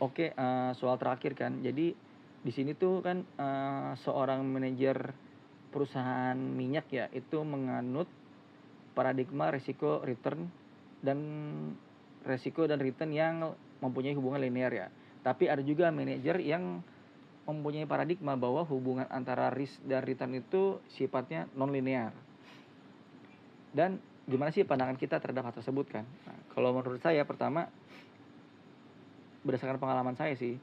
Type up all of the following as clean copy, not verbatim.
Oke, soal terakhir kan. Jadi di sini tuh kan, seorang manajer perusahaan minyak ya, itu menganut paradigma resiko return dan resiko dan return yang mempunyai hubungan linear ya. Tapi ada juga manajer yang mempunyai paradigma bahwa hubungan antara risk dan return itu sifatnya non linear. Dan gimana sih pandangan kita terhadap hal tersebut kan? Nah, kalau menurut saya pertama, berdasarkan pengalaman saya sih,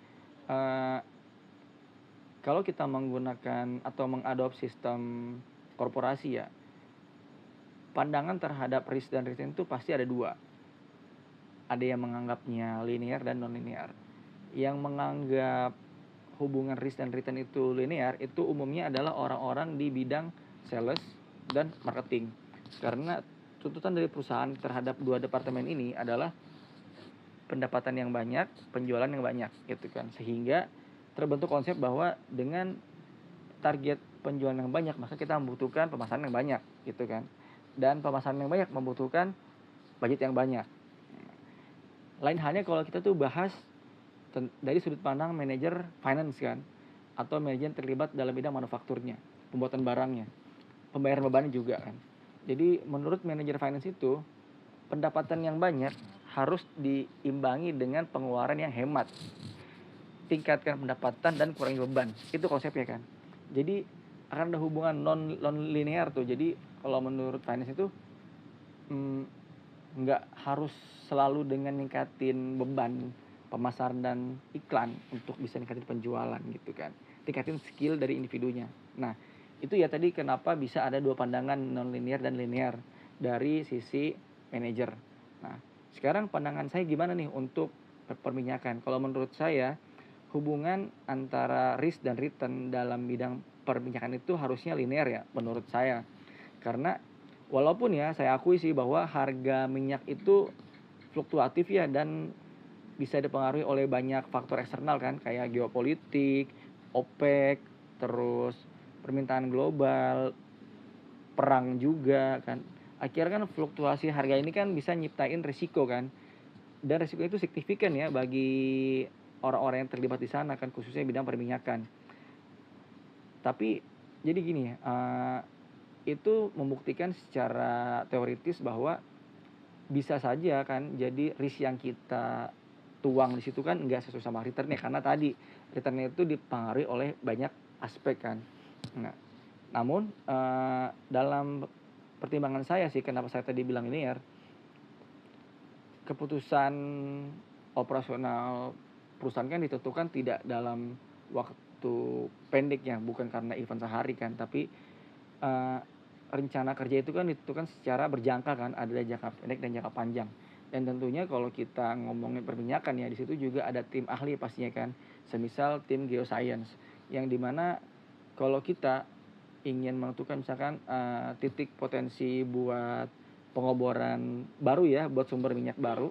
eee, kalau kita menggunakan atau mengadopsi sistem korporasi ya, pandangan terhadap risk dan return itu pasti ada dua. Ada yang menganggapnya linear dan non-linear. Yang menganggap hubungan risk dan return itu linear, itu umumnya adalah orang-orang di bidang sales dan marketing. Karena tuntutan dari perusahaan terhadap dua departemen ini adalah pendapatan yang banyak, penjualan yang banyak gitu kan. Sehingga terbentuk konsep bahwa dengan target penjualan yang banyak, maka kita membutuhkan pemasaran yang banyak gitu kan. Dan pemasaran yang banyak membutuhkan budget yang banyak. Lain halnya kalau kita tuh bahas dari sudut pandang manajer finance kan, atau manajer yang terlibat dalam bidang manufakturnya, pembuatan barangnya, pembayaran bebannya juga kan. Jadi menurut manajer finance itu, pendapatan yang banyak harus diimbangi dengan pengeluaran yang hemat. Tingkatkan pendapatan dan kurangi beban. Itu konsepnya kan. Jadi akan ada hubungan non linear tuh. Jadi kalau menurut finance itu, mm, nggak harus selalu dengan ningkatin beban pemasaran dan iklan untuk bisa ningkatin penjualan gitu kan. Tingkatin skill dari individunya. Nah, itu ya tadi kenapa bisa ada dua pandangan non linear dan linear dari sisi manajer. Nah, sekarang pandangan saya gimana nih untuk perminyakan? Kalau menurut saya, hubungan antara risk dan return dalam bidang perminyakan itu harusnya linear ya menurut saya. Karena walaupun ya saya akui sih bahwa harga minyak itu fluktuatif ya dan bisa dipengaruhi oleh banyak faktor eksternal kan, kayak geopolitik, OPEC, terus permintaan global, perang juga kan. Akhirnya kan fluktuasi harga ini kan bisa nyiptain risiko kan. Dan risiko itu signifikan ya bagi orang-orang yang terlibat di sana kan, khususnya bidang perminyakan. Tapi jadi gini ya, itu membuktikan secara teoritis bahwa bisa saja kan jadi risk yang kita tuang di situ kan nggak sesuai sama returnnya, karena tadi returnnya itu dipengaruhi oleh banyak aspek kan. Nah, namun dalam pertimbangan saya sih kenapa saya tadi bilang linear, keputusan operasional perusahaan kan ditentukan tidak dalam waktu pendek ya, bukan karena event sehari kan, tapi eh, rencana kerja itu kan ditentukan secara berjangka kan, ada jangka pendek dan jangka panjang. Dan tentunya kalau kita ngomongin perminyakan ya, di situ juga ada tim ahli pastinya kan, semisal tim geoscience, yang dimana kalau kita ingin menentukan misalkan titik potensi buat pengoboran baru ya, buat sumber minyak baru,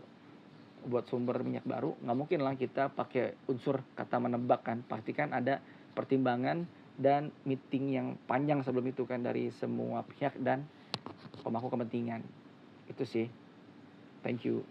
nggak mungkin lah kita pakai unsur kata menebak kan, pasti kan ada pertimbangan dan meeting yang panjang sebelum itu kan dari semua pihak dan pemangku kepentingan. Itu sih. Thank you.